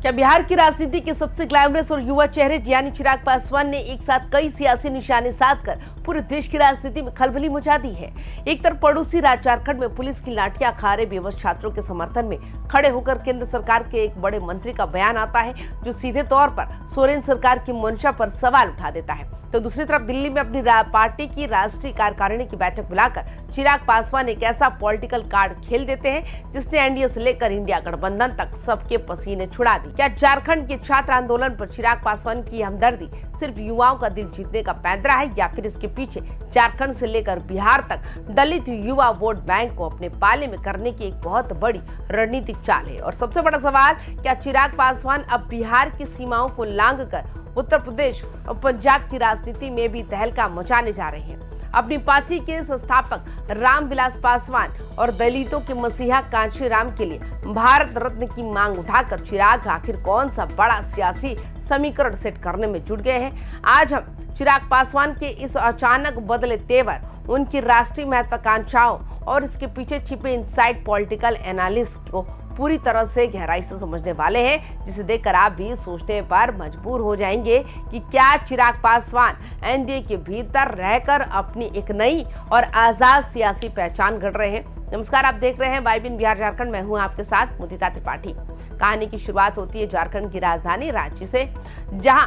क्या बिहार की राजनीति के सबसे ग्लैमरस और युवा चेहरे यानी चिराग पासवान ने एक साथ कई सियासी निशाने साधकर पूरे देश की राजनीति में खलबली मचा दी है। एक तरफ पड़ोसी राज्य झारखंड में पुलिस की लाठियां खा रहे बेबस छात्रों के समर्थन में खड़े होकर केंद्र सरकार के एक बड़े मंत्री का बयान आता है जो सीधे तौर पर सोरेन सरकार की मंशा पर सवाल उठा देता है। तो दूसरी तरफ दिल्ली में अपनी पार्टी की राष्ट्रीय कार्यकारिणी की बैठक बुलाकर चिराग पासवान एक ऐसा पॉलिटिकल कार्ड खेल देते हैं जिसने एनडीए से लेकर इंडिया गठबंधन तक सबके पसीने छुड़ा दी। क्या झारखंड के छात्र आंदोलन पर चिराग पासवान की हमदर्दी सिर्फ युवाओं का दिल जीतने का पैंतरा है या फिर इसके पीछे झारखंड से लेकर बिहार तक दलित युवा वोट बैंक को अपने पाले में करने की एक बहुत बड़ी रणनीतिक चाल है? और सबसे बड़ा सवाल, क्या चिराग पासवान अब बिहार की सीमाओं को लांघकर उत्तर प्रदेश और पंजाब की राजनीति में भी तहलका मचाने जा रहे हैं? अपनी पार्टी के संस्थापक रामविलास पासवान और दलितों के मसीहा कांशीराम के लिए भारत रत्न की मांग उठाकर चिराग आखिर कौन सा बड़ा सियासी समीकरण सेट करने में जुट गए हैं? आज हम चिराग पासवान के इस अचानक बदले तेवर, उनकी राष्ट्रीय महत्वाकांक्षाओं और इसके पीछे छिपे इनसाइड पॉलिटिकल एनालिस्ट को पूरी तरह से गहराई से समझने वाले हैं, जिसे देखकर आप भी सोचने पर मजबूर हो जाएंगे कि क्या चिराग पासवान एनडीए के भीतर रहकर अपनी एक नई और आजाद सियासी पहचान गढ़ रहे हैं। नमस्कार, आप देख रहे हैं वाइबिन बिहार झारखंड। मैं हूं आपके साथ मुदिता त्रिपाठी। कहानी की शुरुआत होती है झारखंड की राजधानी रांची से, जहां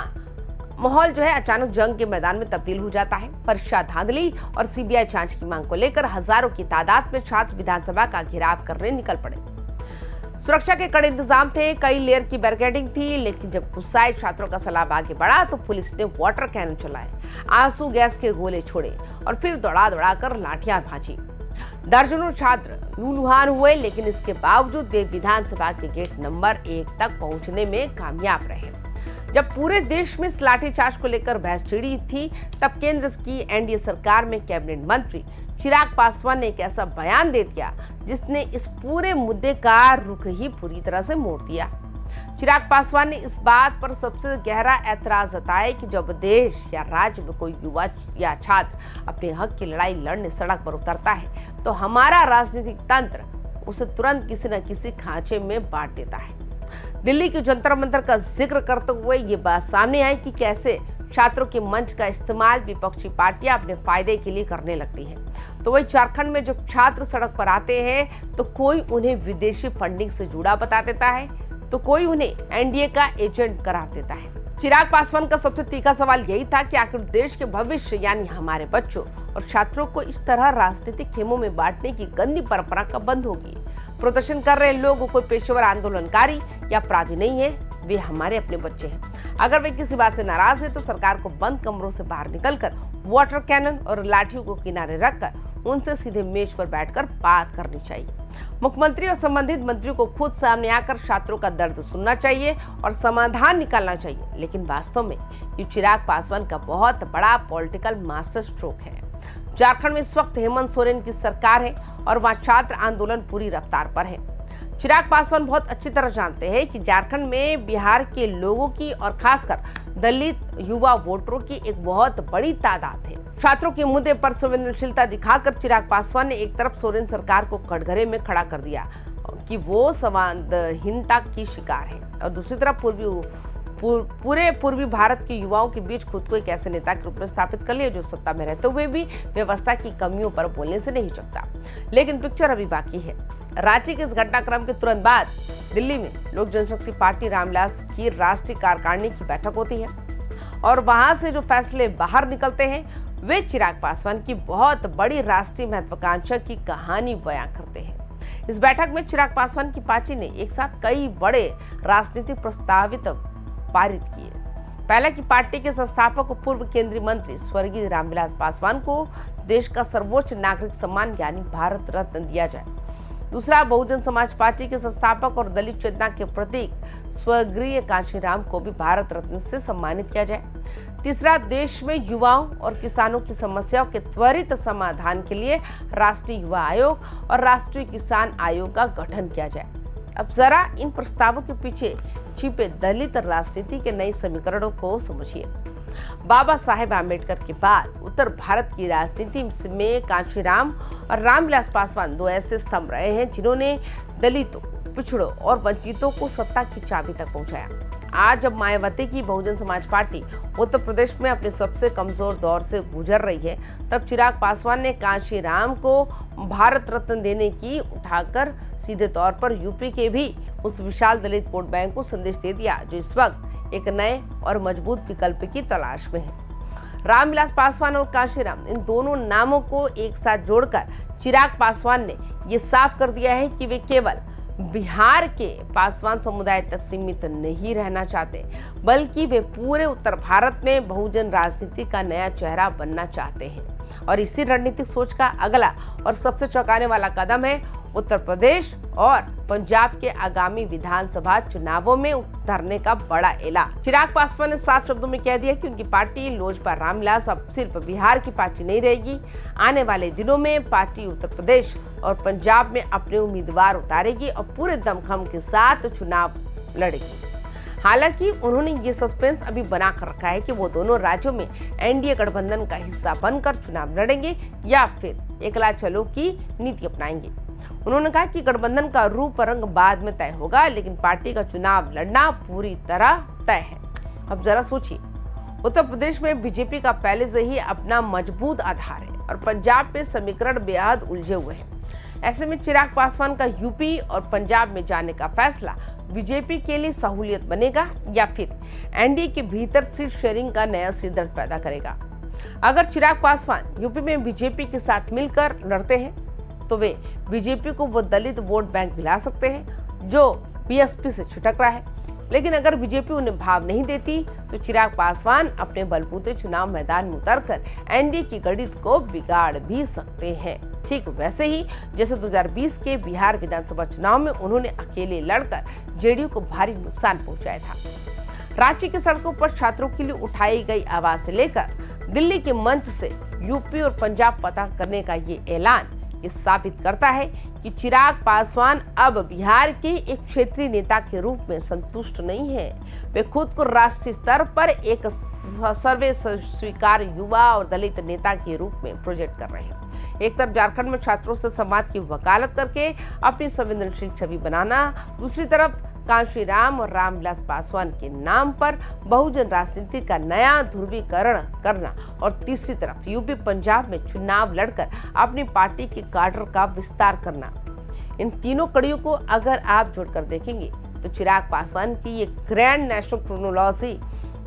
माहौल जो है अचानक जंग के मैदान में तब्दील हो जाता है। परीक्षा धांधली और सीबीआई जांच की मांग को लेकर हजारों की तादाद में छात्र विधानसभा का घेराव करने निकल पड़े। सुरक्षा के कड़े इंतजाम थे, कई लेयर की बैरिकेडिंग थी, लेकिन जब गुस्साए छात्रों का सैलाब आगे बढ़ा तो पुलिस ने वाटर कैनन चलाए, आंसू गैस के गोले छोड़े और फिर दौड़ा दौड़ा कर लाठियां भांजी। दर्जनों छात्र लूलुहान हुए, लेकिन इसके बावजूद वे विधानसभा के गेट नंबर 1 तक पहुंचने में कामयाब रहे। जब पूरे देश में इस लाठीचार्ज को लेकर बहस छिड़ी थी, तब केंद्र की एनडीए सरकार में कैबिनेट मंत्री चिराग पासवान ने एक ऐसा बयान दे दिया जिसने इस पूरे मुद्दे का रुख ही पूरी तरह से मोड़ दिया। चिराग पासवान ने इस बात पर सबसे गहरा ऐतराज जताया कि जब देश या राज्य में कोई युवा या छात्र अपने हक की लड़ाई लड़ने सड़क पर उतरता है तो हमारा राजनीतिक तंत्र उसे तुरंत किसी न किसी खांचे में बांट देता है। दिल्ली के जंतर मंतर का जिक्र करते हुए ये बात सामने आई कि कैसे छात्रों के मंच का इस्तेमाल विपक्षी पार्टियां अपने फायदे के लिए करने लगती हैं। तो वही झारखंड में जब छात्र सड़क पर आते हैं तो कोई उन्हें विदेशी फंडिंग से जुड़ा बता देता है, तो कोई उन्हें एनडीए का एजेंट करार देता है। चिराग पासवान का सबसे तीखा सवाल यही था कि आखिर देश के भविष्य यानी हमारे बच्चों और छात्रों को इस तरह राजनीतिक खेमों में बांटने की गंदी परंपरा कब बंद होगी? प्रदर्शन कर रहे लोग कोई पेशेवर आंदोलनकारी या अपराधी नहीं है, वे हमारे अपने बच्चे हैं। अगर वे किसी बात से नाराज है तो सरकार को बंद कमरों से बाहर निकलकर वाटर कैनन और लाठियों को किनारे रखकर उनसे सीधे मेज पर बैठकर बात करनी चाहिए। मुख्यमंत्री और संबंधित मंत्रियों को खुद सामने आकर छात्रों का दर्द सुनना चाहिए और समाधान निकालना चाहिए। लेकिन वास्तव में ये चिराग पासवान का बहुत बड़ा पॉलिटिकल मास्टर स्ट्रोक है। झारखंड में इस वक्त हेमंत सोरेन की सरकार है और वहां छात्र आंदोलन पूरी रफ्तार पर है। चिराग पासवान बहुत अच्छी तरह जानते हैं कि झारखंड में बिहार के लोगों की और खासकर दलित युवा वोटरों की एक बहुत बड़ी तादाद है। छात्रों के मुद्दे पर संवेदनशीलता दिखाकर चिराग पासवान ने एक तरफ सोरेन सरकार को कटघरे में खड़ा कर दिया कि वो संवादहीनता की शिकार है, और दूसरी तरफ पूरे पूर्वी भारत के युवाओं के बीच खुद को एक ऐसे नेता के रूप में स्थापित कर लिया जो सत्ता में रहते हुए भी व्यवस्था की कमियों पर बोलने से नहीं चूकता। लेकिन पिक्चर अभी बाकी है। रांची के इस घटनाक्रम के तुरंत बाद दिल्ली में लोक जनशक्ति पार्टी रामविलास की राष्ट्रीय कार्यकारिणी की बैठक होती है और वहां से जो फैसले बाहर निकलते हैं वे चिराग पासवान की बहुत बड़ी राष्ट्रीय महत्वाकांक्षा की कहानी बयां करते हैं। इस बैठक में चिराग पासवान की पार्टी ने एक साथ कई बड़े राजनीतिक प्रस्तावित पारित किए। पहला कि पार्टी के संस्थापक और पूर्व केंद्रीय मंत्री स्वर्गीय रामविलास पासवान को देश का सर्वोच्च नागरिक सम्मान यानी भारत रत्न दिया जाए। दूसरा, बहुजन समाज पार्टी के संस्थापक और दलित चेतना के प्रतीक स्वर्गीय कांशीराम को भी भारत रत्न से सम्मानित किया जाए। तीसरा, देश में युवाओं और किसानों की समस्याओं के त्वरित समाधान के लिए राष्ट्रीय युवा आयोग और राष्ट्रीय किसान आयोग का गठन किया जाए। अब जरा इन प्रस्तावों के पीछे छिपे दलित राजनीति के नए समीकरणों को समझिए। बाबा साहेब आम्बेडकर के बाद उत्तर भारत की राजनीति में कांशीराम और रामविलास पासवान दो ऐसे स्तंभ रहे हैं जिन्होंने दलितों, पिछड़ों और वंचितों को सत्ता की चाबी तक पहुंचाया। आज जब मायावती की बहुजन समाज पार्टी उत्तर प्रदेश में अपने सबसे कमजोर दौर से गुजर रही है, तब चिराग पासवान ने कांशीराम को भारत रत्न देने की उठाकर सीधे तौर पर यूपी के भी उस विशाल दलित वोट बैंक को संदेश दे दिया, जो इस वक्त एक नए और मजबूत विकल्प की तलाश में है। रामविलास पासवान और कांशीराम, इन दोनों नामों को एक साथ जोड़कर चिराग पासवान ने ये साफ कर दिया है कि वे केवल बिहार के पासवान समुदाय तक सीमित नहीं रहना चाहते, बल्कि वे पूरे उत्तर भारत में बहुजन राजनीति का नया चेहरा बनना चाहते हैं। और इसी रणनीतिक सोच का अगला और सबसे चौंकाने वाला कदम है उत्तर प्रदेश और पंजाब के आगामी विधानसभा चुनावों में उतरने का बड़ा ऐलान। चिराग पासवान ने साफ शब्दों में कह दिया कि उनकी पार्टी लोजपा रामविलास अब सिर्फ बिहार की पार्टी नहीं रहेगी। आने वाले दिनों में पार्टी उत्तर प्रदेश और पंजाब में अपने उम्मीदवार उतारेगी और पूरे दमखम के साथ चुनाव लड़ेगी। हालांकि उन्होंने ये सस्पेंस अभी बना कर रखा है कि वो दोनों राज्यों में एनडीए गठबंधन का हिस्सा बनकर चुनाव लड़ेंगे या फिर एकला चलो की नीति अपनाएंगे। उन्होंने कहा कि गठबंधन का रूप रंग बाद में तय होगा, लेकिन पार्टी का चुनाव लड़ना पूरी तरह तय है। अब जरा सोचिए, उत्तर प्रदेश में बीजेपी का पहले से ही अपना मजबूत आधार है और पंजाब में समीकरण बेहद उलझे हुए हैं। ऐसे में चिराग पासवान का यूपी और पंजाब में जाने का फैसला बीजेपी के लिए सहूलियत बनेगा या फिर एनडीए के भीतर सीट शेयरिंग का नया सिरदर्द पैदा करेगा। अगर चिराग पासवान यूपी में बीजेपी के साथ मिलकर लड़ते हैं तो वे बीजेपी को वो दलित वोट बैंक दिला सकते हैं जो बीएसपी से छिटक रहा है, लेकिन अगर बीजेपी उन्हें भाव नहीं देती तो चिराग पासवान अपने बलबूते चुनाव मैदान में उतरकर एनडीए की गणित को बिगाड़ भी सकते हैं। ठीक वैसे ही जैसे 2020 के बिहार विधानसभा चुनाव में उन्होंने अकेले लड़कर जेडीयू को भारी नुकसान पहुंचाया था। रांची की सड़कों पर छात्रों के लिए उठाई गई आवाज से लेकर दिल्ली के मंच से यूपी और पंजाब पता करने का ये ऐलान ये साबित करता है कि चिराग पासवान अब बिहार के एक क्षेत्रीय नेता के रूप में संतुष्ट नहीं है। वे खुद को राष्ट्रीय स्तर पर एक सर्वे स्वीकार युवा और दलित नेता के रूप में प्रोजेक्ट कर रहे हैं। एक तरफ झारखंड में छात्रों से समाज की वकालत करके अपनी संवेदनशील छवि बनाना, दूसरी तरफ कांशीराम और रामविलास पासवान के नाम पर बहुजन राजनीति का नया ध्रुवीकरण करना और तीसरी तरफ यूपी पंजाब में चुनाव लड़कर अपनी पार्टी के काडर का विस्तार करना। इन तीनों कड़ियों को अगर आप जोड़कर देखेंगे तो चिराग पासवान की ये ग्रैंड नेशनल क्रोनोलॉजी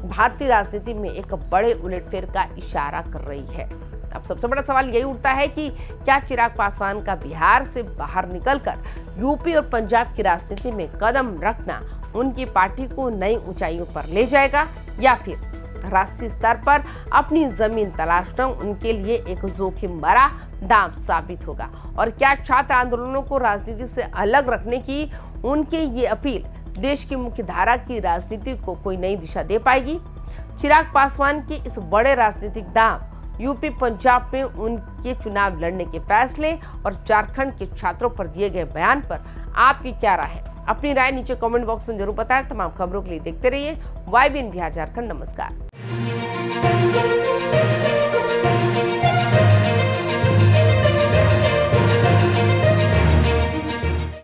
भारतीय राजनीति में एक बड़े उलटफेर का इशारा कर रही है। अब सबसे बड़ा सवाल यही उठता है कि क्या चिराग पासवान का बिहार से बाहर निकलकर यूपी और पंजाब की राजनीति में कदम रखना उनकी पार्टी को नई ऊंचाइयों पर ले जाएगा या फिर राष्ट्रीय स्तर पर अपनी जमीन तलाशना उनके लिए एक जोखिम भरा दांव साबित होगा। और क्या छात्र आंदोलनों को राजनीति से अलग रखने की उनके ये अपील देश की मुख्य धारा की राजनीति को कोई नई दिशा दे पाएगी? चिराग पासवान के इस बड़े राजनीतिक दांव, यूपी पंजाब में उनके चुनाव लड़ने के फैसले और झारखंड के छात्रों पर दिए गए बयान पर आपकी क्या राय है? अपनी राय नीचे कमेंट बॉक्स में जरूर बताएं। तमाम खबरों के लिए देखते रहिए YBN बिहार झारखंड। नमस्कार।